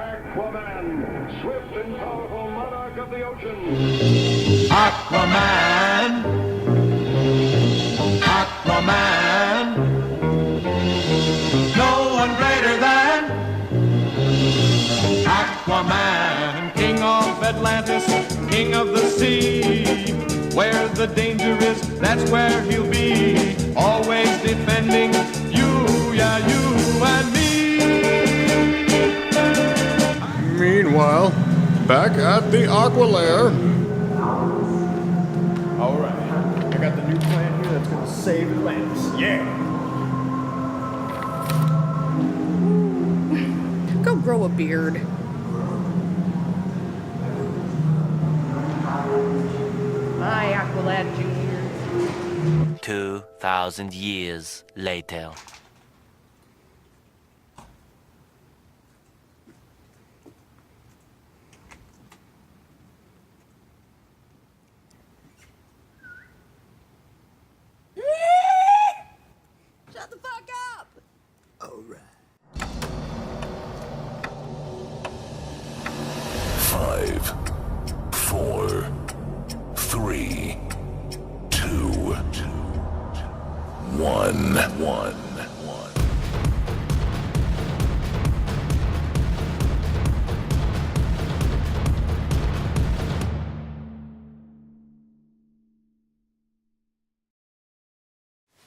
Aquaman, swift and powerful monarch of the ocean. Aquaman. Aquaman. No one greater than Aquaman. King of Atlantis, king of the sea. Where the danger is, that's where he'll be. Always defending you, yeah, you and me. Meanwhile, back at the Aqualair. Alright, I got the new plan here that's gonna save Atlantis. Yeah! Go grow a beard. Bye, Aqualad Jr. 2,000 years later. Shut the fuck up! Alright. 5, 4, 3, 2, 1.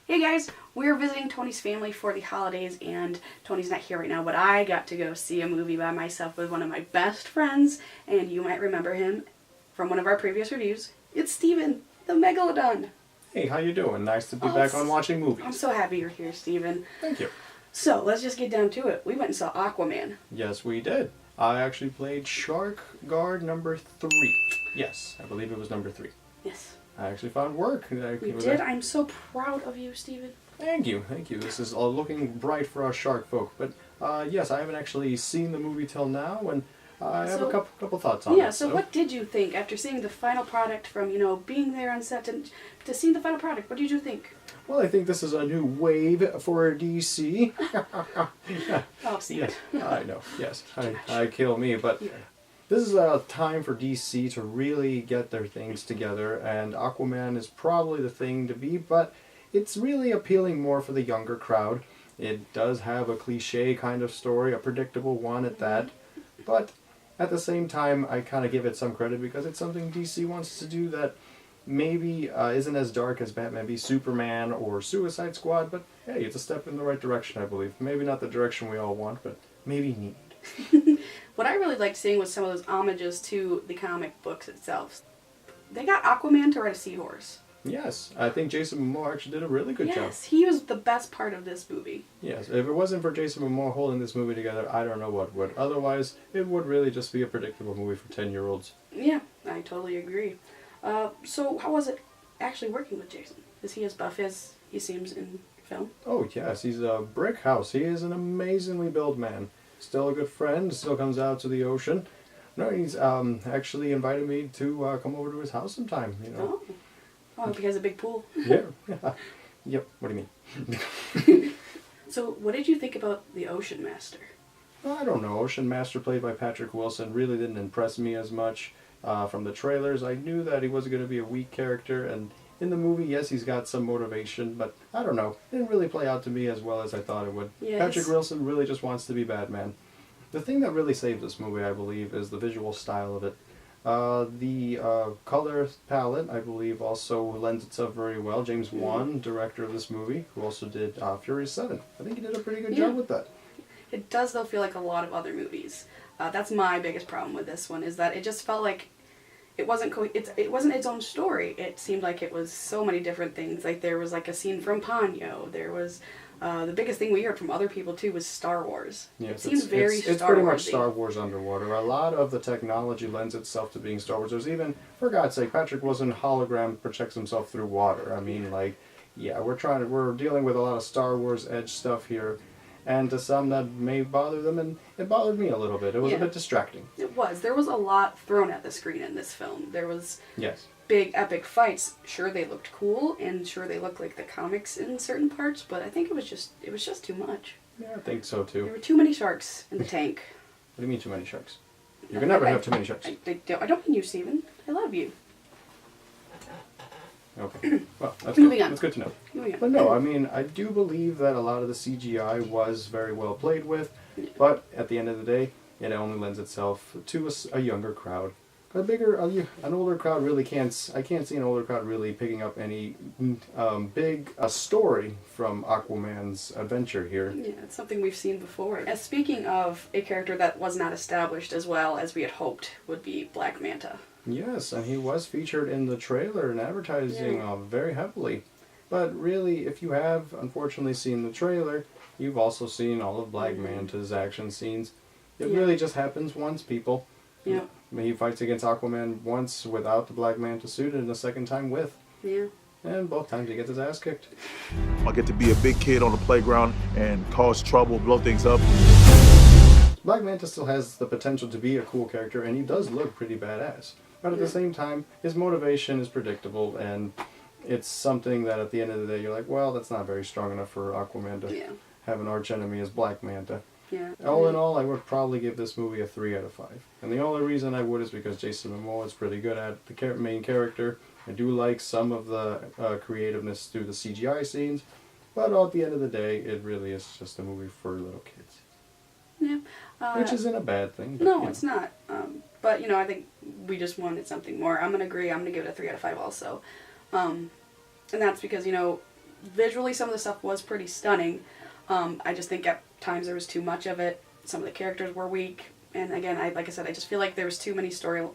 Hey guys, we're visiting Tony's family for the holidays, and Tony's not here right now, but I got to go see a movie by myself with one of my best friends, and you might remember him from one of our previous reviews. It's Steven, the Megalodon. Hey, how you doing? Nice to be back on Watching Movies. I'm so happy you're here, Steven. Thank you. So, let's just get down to it. We went and saw Aquaman. Yes, we did. I actually played Shark Guard number 3. Yes, I believe it was number 3. Yes. I actually found work. We did. I'm so proud of you, Steven. Thank you. This is looking bright for us shark folk. But yes, I haven't actually seen the movie till now, and I have a couple thoughts on it. Yeah, so what did you think after seeing the final product from, being there on set to seeing the final product? What did you think? Well, I think this is a new wave for DC. Oh, Steven. Yes, I know. Yes, I kill me, but... Yeah. This is a time for DC to really get their things together, and Aquaman is probably the thing to be, but it's really appealing more for the younger crowd. It does have a cliche kind of story, a predictable one at that, but at the same time I kind of give it some credit because it's something DC wants to do that maybe isn't as dark as Batman v Superman or Suicide Squad, but hey, it's a step in the right direction, I believe. Maybe not the direction we all want, but maybe need. What I really liked seeing was some of those homages to the comic books itself. They got Aquaman to ride a seahorse. Yes, I think Jason Momoa actually did a really good job. Yes, he was the best part of this movie. Yes, if it wasn't for Jason Momoa holding this movie together, I don't know what would. Otherwise, it would really just be a predictable movie for 10-year-olds. Yeah, I totally agree. So how was it actually working with Jason? Is he as buff as he seems in film? Oh yes, he's a brick house. He is an amazingly built man. Still a good friend, still comes out to the ocean. No, he's actually invited me to come over to his house sometime, Oh, I hope he has a big pool. Yeah. Yep, what do you mean? So, what did you think about the Ocean Master? I don't know. Ocean Master, played by Patrick Wilson, really didn't impress me as much. From the trailers, I knew that he wasn't going to be a weak character, and in the movie, yes, he's got some motivation, but I don't know. It didn't really play out to me as well as I thought it would. Yes. Patrick Wilson really just wants to be Batman. The thing that really saved this movie, I believe, is the visual style of it. The color palette, I believe, also lends itself very well. James Wan, director of this movie, who also did Furious 7. I think he did a pretty good job with that. It does, though, feel like a lot of other movies. That's my biggest problem with this one, is that it just felt like it wasn't its own story. It seemed like it was so many different things. Like there was like a scene from Ponyo. There was the biggest thing we heard from other people too was Star Wars. Yes, it seems very Star Wars. It's pretty much Star Wars underwater. A lot of the technology lends itself to being Star Wars. There's even, for God's sake, Patrick Wilson hologram protects himself through water. I mean, like, yeah, we're dealing with a lot of Star Wars edge stuff here. And to some that may bother them, and it bothered me a little bit. It was a bit distracting. It was. There was a lot thrown at the screen in this film. There was big epic fights. Sure, they looked cool, and sure they looked like the comics in certain parts, but I think it was just too much. Yeah, I think so too. There were too many sharks in the tank. What do you mean too many sharks? You can never have too many sharks. I don't mean you, Steven. I love you. Okay. Well, that's Moving good. on. That's good to know. Moving on. But no, I mean, I do believe that a lot of the CGI was very well played with, but at the end of the day, it only lends itself to a younger crowd. An older crowd really can't. I can't see an older crowd really picking up any big story from Aquaman's adventure here. Yeah, it's something we've seen before. And speaking of a character that was not established as well as we had hoped would be Black Manta. Yes, and he was featured in the trailer and advertising very heavily. But really, if you have unfortunately seen the trailer, you've also seen all of Black Manta's action scenes. It really just happens once, people. Yeah. He fights against Aquaman once without the Black Manta suit and the second time with. Yeah. And both times he gets his ass kicked. I get to be a big kid on the playground and cause trouble, blow things up. Black Manta still has the potential to be a cool character, and he does look pretty badass. But at the same time, his motivation is predictable, and it's something that at the end of the day you're like, well, that's not very strong enough for Aquaman to have an archenemy as Black Manta. Yeah. All in all, I would probably give this movie a 3 out of 5. And the only reason I would is because Jason Momoa is pretty good at the main character. I do like some of the creativeness through the CGI scenes, but at the end of the day, it really is just a movie for little kids. Yeah. Which isn't a bad thing. But, No, it's not. But, I think we just wanted something more. I'm going to agree. I'm going to give it a 3 out of 5 also. And that's because, visually some of the stuff was pretty stunning. I just think at times there was too much of it. Some of the characters were weak. And again, like I said, I just feel like there was too many story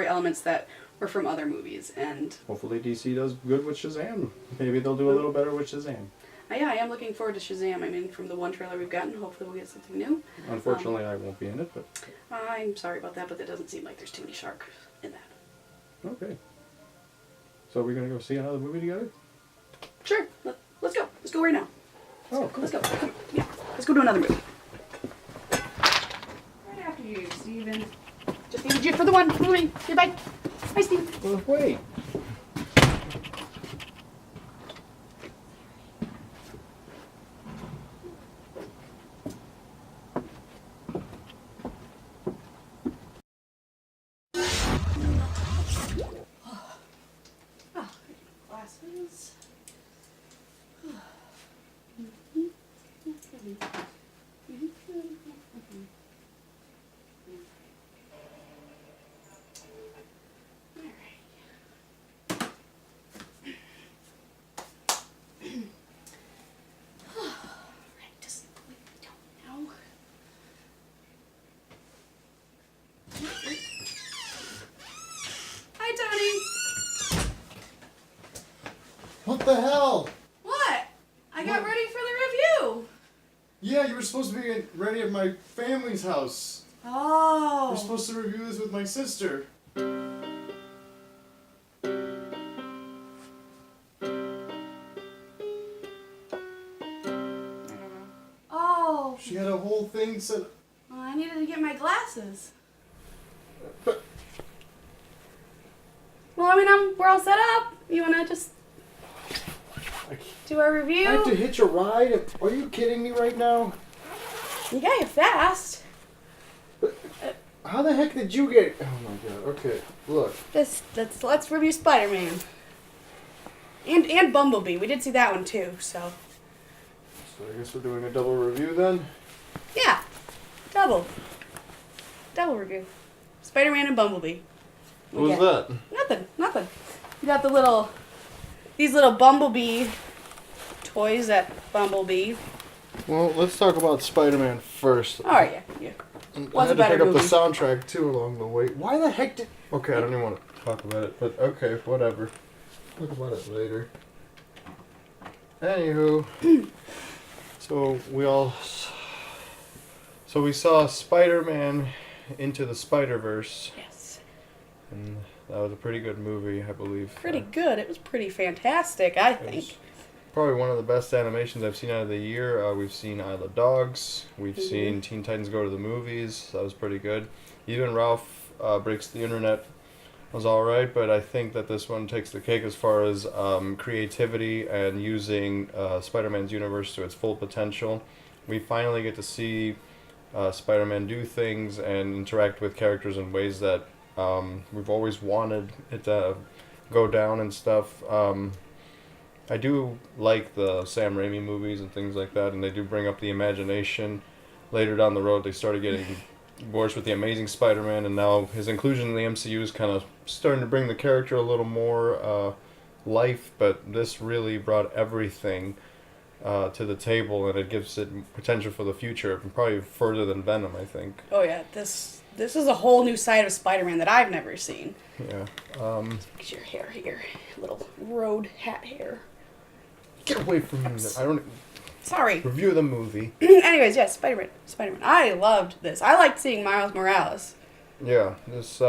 elements that were from other movies. And hopefully DC does good with Shazam. Maybe they'll do a little better with Shazam. Yeah, I am looking forward to Shazam. I mean, from the one trailer we've gotten, hopefully we'll get something new. Unfortunately, I won't be in it, but... I'm sorry about that, but it doesn't seem like there's too many sharks in that. Okay. So are we going to go see another movie together? Sure. Let's go. Let's go right now. Oh, cool. Let's go. Yeah. Let's go to another movie. Right after you, Steven. Just needed you for the one movie. Goodbye. Bye, Steve. Well, wait. Glasses. What the hell? What? I got ready for the review. Yeah, you were supposed to be ready at my family's house. Oh. We're supposed to review this with my sister. Oh. She had a whole thing set. Well, I needed to get my glasses. But Well, I mean, we're all set up. You wanna just do our review? I have to hitch a ride? Are you kidding me right now? You got here fast. How the heck did you get... Oh my god, okay, look. Let's review Spider-Man. And Bumblebee. We did see that one too, so. So I guess we're doing a double review then? Yeah. Double review. Spider-Man and Bumblebee. What was that? Nothing. You got these little Bumblebee toys at Bumblebee. Well, let's talk about Spider-Man first. Oh, yeah. I Was a had to better pick movie. up the soundtrack too along the way. Why the heck did... Okay, I don't even want to talk about it, but okay, whatever. Talk about it later. Anywho, so we saw Spider-Man Into the Spider-Verse, Yes. and that was a pretty good movie, I believe. Pretty good. It was pretty fantastic, I It was think. probably one of the best animations I've seen out of the year. We've seen Isle of Dogs. We've Mm-hmm. seen Teen Titans Go to the Movies. That was pretty good. Even Ralph Breaks the Internet was alright, but I think that this one takes the cake as far as creativity and using Spider-Man's universe to its full potential. We finally get to see Spider-Man do things and interact with characters in ways that we've always wanted it to go down and stuff. I do like the Sam Raimi movies and things like that, and they do bring up the imagination. Later down the road, they started getting worse with the Amazing Spider-Man, and now his inclusion in the MCU is kind of starting to bring the character a little more life, but this really brought everything to the table, and it gives it potential for the future, probably further than Venom, I think. Oh yeah, this is a whole new side of Spider-Man that I've never seen. Yeah. Get your hair here, little road hat hair. Get away from me. I don't... Sorry. Review the movie. Anyways, yes, Spider-Man. I loved this. I liked seeing Miles Morales. Yeah, this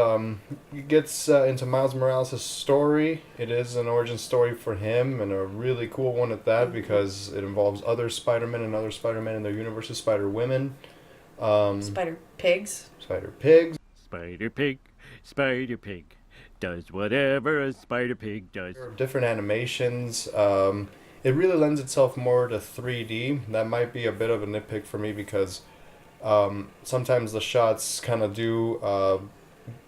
gets into Miles Morales' story. It is an origin story for him, and a really cool one at that, because it involves other Spider-Men and other Spider-Men in their universes, Spider-Women. Spider-Pigs. Spider-Pigs. Spider-Pig does whatever a Spider-Pig does. Different animations. It really lends itself more to 3D. That might be a bit of a nitpick for me, because sometimes the shots kind of do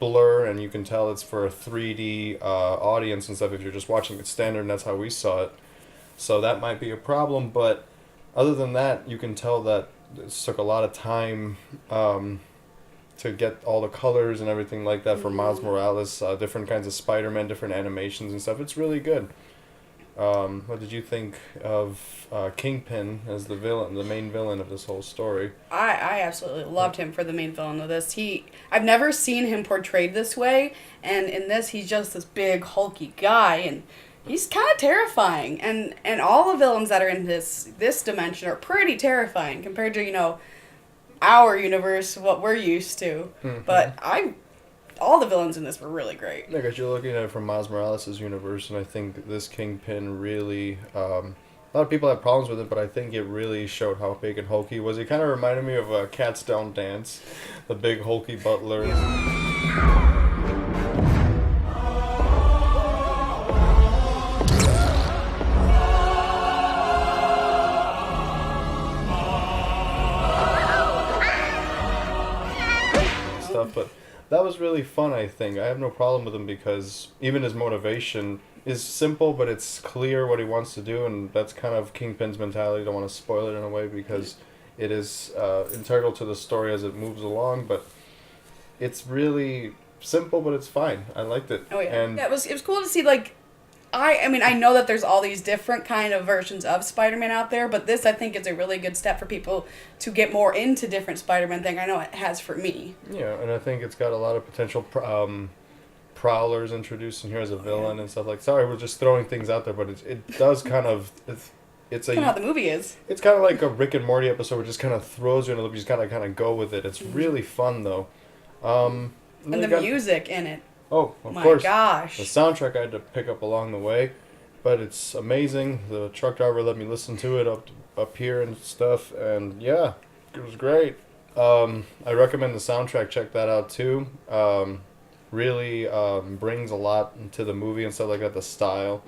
blur, and you can tell it's for a 3D audience and stuff if you're just watching it standard, and that's how we saw it. So that might be a problem, but other than that, you can tell that it took a lot of time to get all the colors and everything like that for Miles Morales, different kinds of Spider-Man, different animations and stuff. It's really good. What did you think of Kingpin as the villain, the main villain of this whole story? I absolutely loved him for the main villain of this. I've never seen him portrayed this way, and in this he's just this big hulky guy, and he's kind of terrifying. And all the villains that are in this dimension are pretty terrifying compared to our universe, what we're used to. Mm-hmm. But all the villains in this were really great. Yeah, because you're looking at it from Miles Morales' universe, and I think this Kingpin really... a lot of people have problems with it, but I think it really showed how big and hulky he was. He kind of reminded me of Cats Don't Dance, the big hulky butler. Stuff, but that was really fun, I think. I have no problem with him, because even his motivation is simple, but it's clear what he wants to do, and that's kind of Kingpin's mentality. I don't want to spoil it in a way, because it is integral to the story as it moves along, but it's really simple, but it's fine. I liked it. Oh, yeah. And it was cool to see, I know that there's all these different kind of versions of Spider-Man out there, but this, I think, is a really good step for people to get more into different Spider-Man thing. I know it has for me. Yeah, and I think it's got a lot of potential Prowlers introduced in here as a villain and stuff like. Sorry, we're just throwing things out there, but it does kind of it's kind of how the movie is. It's kind of like a Rick and Morty episode, where it just kind of throws you in a loop. You just kind of go with it. It's really fun though. And the music in it. Oh, of course. My gosh. The soundtrack I had to pick up along the way, but it's amazing. The truck driver let me listen to it up here and stuff, and yeah, it was great. I recommend the soundtrack. Check that out too. Really brings a lot to the movie and stuff like that, the style.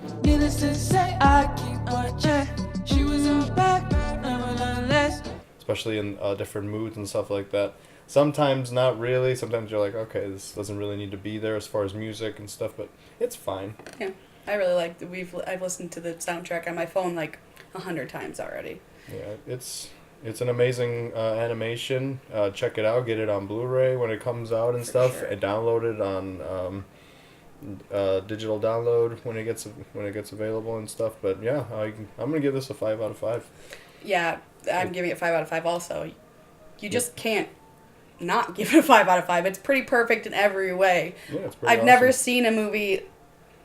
Especially in different moods and stuff like that. Sometimes not really. Sometimes you're like, okay, this doesn't really need to be there as far as music and stuff, but it's fine. Yeah, I really like I've listened to the soundtrack on my phone 100 times already. Yeah, it's an amazing animation. Check it out. Get it on Blu-ray when it comes out and stuff. Sure. And download it on digital download when it gets available and stuff. But yeah, I'm gonna give this a 5 out of 5. Yeah, I'm giving it 5 out of 5 also. You just can't not give it a 5 out of 5. It's pretty perfect in every way. Yeah, it's pretty I've never seen a movie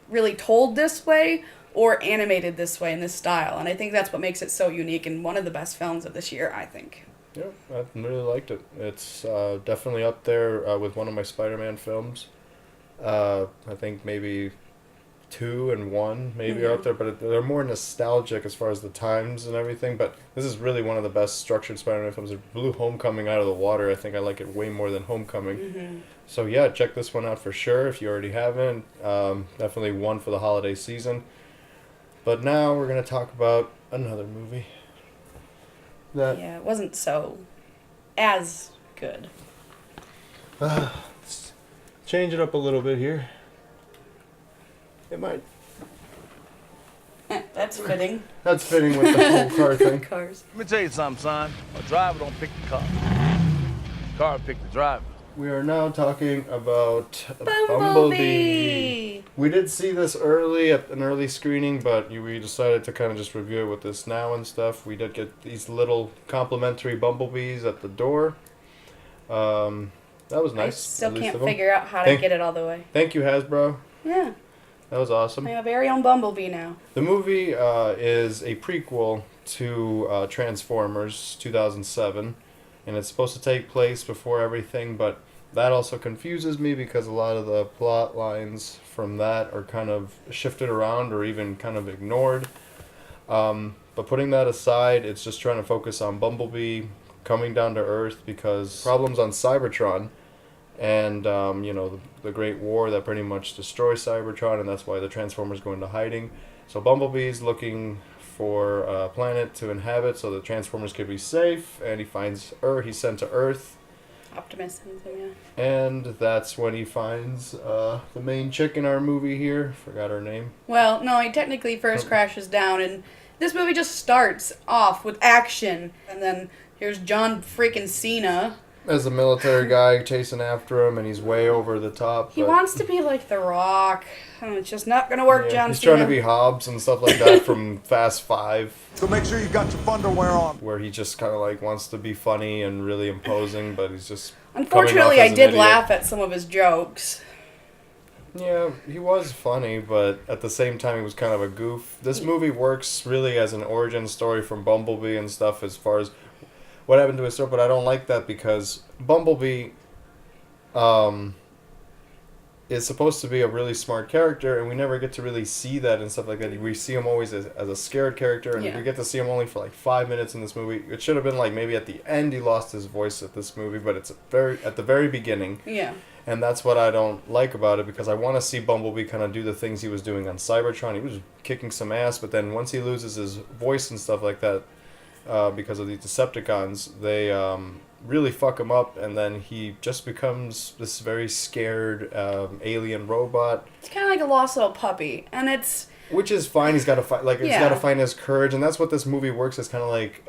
really told this way or animated this way in this style, and I think that's what makes it so unique and one of the best films of this year, I think. Yeah, I really liked it. It's definitely up there with one of my Spider-Man films. I think maybe 2 and 1 maybe are up there, but they're more nostalgic as far as the times and everything, but this is really one of the best structured Spider-Man films. It blew Homecoming out of the water. I think I like it way more than Homecoming. Mm-hmm. So yeah, check this one out for sure if you already haven't. Definitely one for the holiday season. But now we're going to talk about another movie. Yeah, it wasn't so as good. Change it up a little bit here. It might. That's fitting. That's fitting with the whole car thing. Cars. Let me tell you something, son. A driver don't pick the car. The car pick the driver. We are now talking about Bumblebee. We did see this early at an early screening, but we decided to kind of just review it with this now and stuff. We did get these little complimentary bumblebees at the door. That was nice. I still can't figure out how to get it all the way. Thank you, Hasbro. Yeah. That was awesome. I have a very own Bumblebee now. The movie is a prequel to Transformers 2007, and it's supposed to take place before everything, but that also confuses me because a lot of the plot lines from that are kind of shifted around or even kind of ignored. But putting that aside, it's just trying to focus on Bumblebee coming down to Earth because problems on Cybertron and, the Great War that pretty much destroys Cybertron, and that's why the Transformers go into hiding. So Bumblebee's looking for a planet to inhabit so the Transformers could be safe, and he finds Earth. He's sent to Earth. Optimus sends him, yeah. And that's when he finds the main chick in our movie here. Forgot her name. Well, no, he technically first crashes down, and this movie just starts off with action, and then here's John freaking Cena. As a military guy chasing after him, and he's way over the top. He wants to be like The Rock, and it's just not going to work, John He's Cena. trying to be Hobbs and stuff like that from Fast 5. So make sure you got your underwear on. Where he just kind of like wants to be funny and really imposing, but he's just... Unfortunately, I did laugh at some of his jokes. Yeah, he was funny, but at the same time, he was kind of a goof. This movie works really as an origin story from Bumblebee and stuff as far as what happened to his story, but I don't like that because Bumblebee is supposed to be a really smart character, and we never get to really see that and stuff like that. We see him always as a scared character, and we get to see him only for like 5 minutes in this movie. It should have been like maybe at the end he lost his voice at this movie, but it's at the very beginning. Yeah. And that's what I don't like about it, because I want to see Bumblebee kind of do the things he was doing on Cybertron. He was kicking some ass, but then once he loses his voice and stuff like that, because of these Decepticons, they really fuck him up, and then he just becomes this very scared alien robot. It's kind of like a lost little puppy, and it's... Which is fine. He's got to find, he's got to find his courage, and that's what this movie works as. Kind of like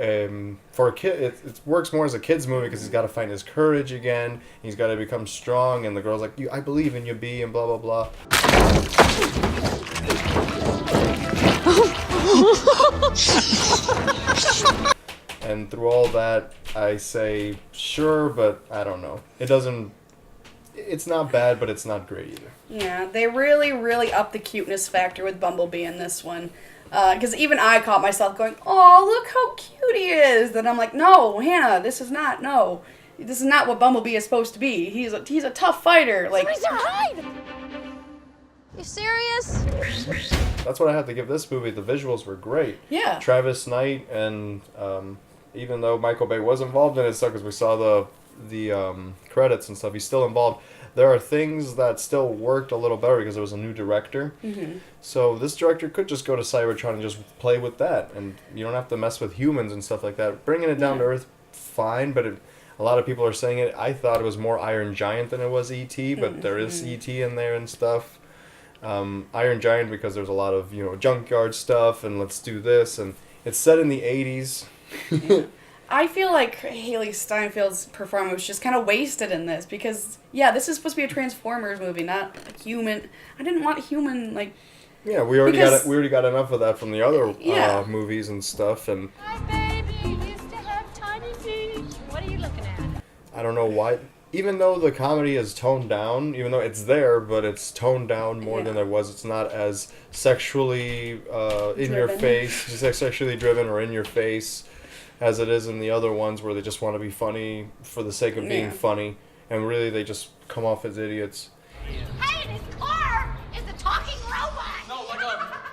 for a kid, it works more as a kid's movie because he's got to find his courage again. He's got to become strong, and the girl's like, I believe in you, B, and blah blah blah. And through all that, I say sure, but I don't know. It doesn't. It's not bad, but it's not great either. Yeah, they really, really upped the cuteness factor with Bumblebee in this one. Because even I caught myself going, "Oh, look how cute he is!" Then I'm like, "No, Hannah, this is not what Bumblebee is supposed to be. He's a tough fighter." Like, somebody's there, hide! You serious? That's what I have to give this movie. The visuals were great. Yeah. Travis Knight, and even though Michael Bay was involved in it, because we saw the credits and stuff, he's still involved. There are things that still worked a little better because there was a new director. Mm-hmm. So this director could just go to Cybertron and just play with that, and you don't have to mess with humans and stuff like that. Bringing it down to Earth, fine, but a lot of people are saying it. I thought it was more Iron Giant than it was E.T., but there is E.T. in there and stuff. Iron Giant because there's a lot of junkyard stuff and let's do this, and it's set in the 80s. I feel like Haley Steinfeld's performance was just kind of wasted in this because, this is supposed to be a Transformers movie, not a human. I didn't want human, Yeah, we already got enough of that from the other movies and stuff, and... Hi, baby, you used to have tiny feet. What are you looking at? I don't know why... Even though the comedy is toned down, even though it's there, but it's toned down more than it was. It's not as sexually in your face, just sexually driven or in your face, as it is in the other ones where they just want to be funny for the sake of being funny, and really they just come off as idiots. Hey, this car is a talking robot. No,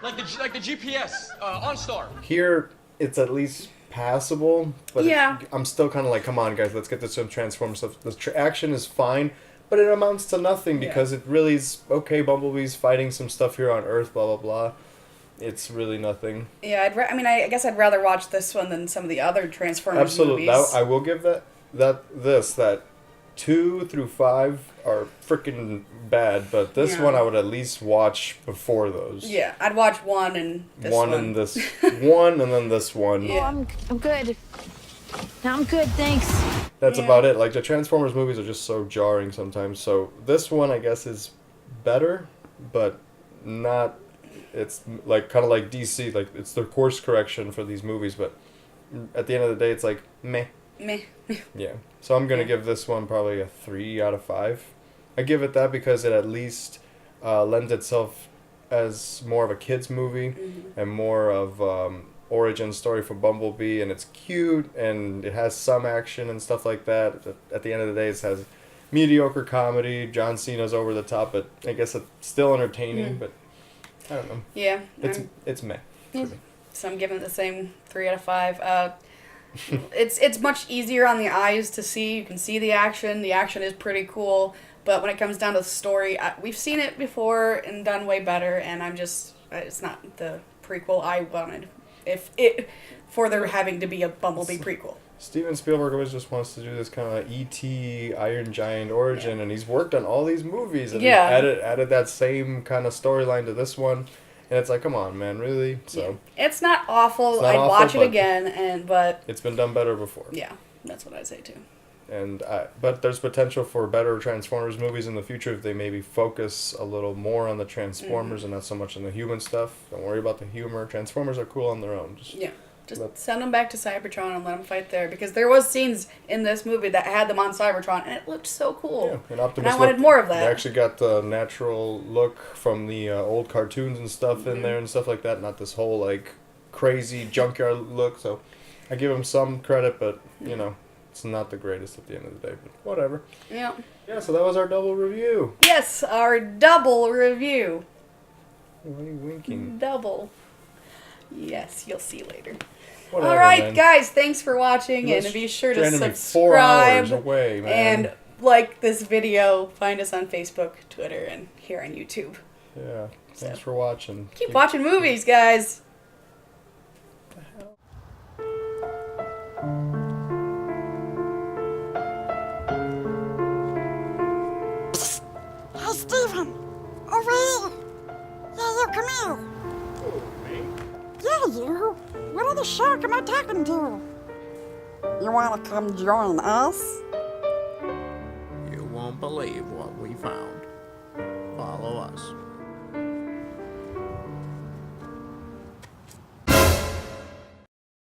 like the GPS OnStar. Here, it's at least passable, but I'm still kind of like, come on guys, let's get this some Transformers stuff. The action is fine, but it amounts to nothing because it really is okay. Bumblebee's fighting some stuff here on Earth, blah blah blah. It's really nothing. Yeah, I guess I'd rather watch this one than some of the other Transformers Absolutely. movies. I will give that. that 2 through 5 are freaking bad, but this Yeah. one I would at least watch before those. Yeah, I'd watch one and this one. And this one, and then this one. Oh, I'm good. No, I'm good, thanks. That's about it. Like, the Transformers movies are just so jarring sometimes. So this one, I guess, is better, but not. It's like kind of like DC. Like, it's the course correction for these movies, but at the end of the day, it's like meh. Meh. Yeah. So I'm gonna give this one probably a 3 out of 5. I give it that because it at least lends itself as more of a kids movie and more of origin story for Bumblebee, and it's cute and it has some action and stuff like that. At the end of the day, it has mediocre comedy. John Cena's over the top, but I guess it's still entertaining. But I don't know. Yeah. It's meh. Yeah. So I'm giving it the same 3 out of 5. It's much easier on the eyes to see. You can see the action. The action is pretty cool. But when it comes down to the story, we've seen it before and done way better. And it's not the prequel I wanted. For there having to be a Bumblebee prequel. Steven Spielberg always just wants to do this kind of E.T. Iron Giant origin, and he's worked on all these movies, and he's added that same kind of storyline to this one, and it's like, come on, man, really? So it's not awful. I'd watch it again, but it's been done better before. Yeah, that's what I'd say too. And but there's potential for better Transformers movies in the future if they maybe focus a little more on the Transformers and not so much on the human stuff. Don't worry about the humor. Transformers are cool on their own. Just send them back to Cybertron and let them fight there, because there was scenes in this movie that had them on Cybertron and it looked so cool. Yeah, and Optimus I wanted more of that. They actually got the natural look from the old cartoons and stuff in there and stuff like that. Not this whole like crazy junkyard look. So I give them some credit, but you know. It's not the greatest at the end of the day, but whatever. Yeah. Yeah, so that was our double review. Yes, our double review. Why are you winking? Double. Yes, you'll see later. Whatever, all right, man. Guys, thanks for watching, and be sure to subscribe 4 hours away, man. and like this video. Find us on Facebook, Twitter, and here on YouTube. Yeah, thanks for watching. Keep watching movies, guys. Hey, Steven! Over here! Yeah, you, come here! Me? Yeah, you! What other shark am I talking to? You wanna come join us? You won't believe what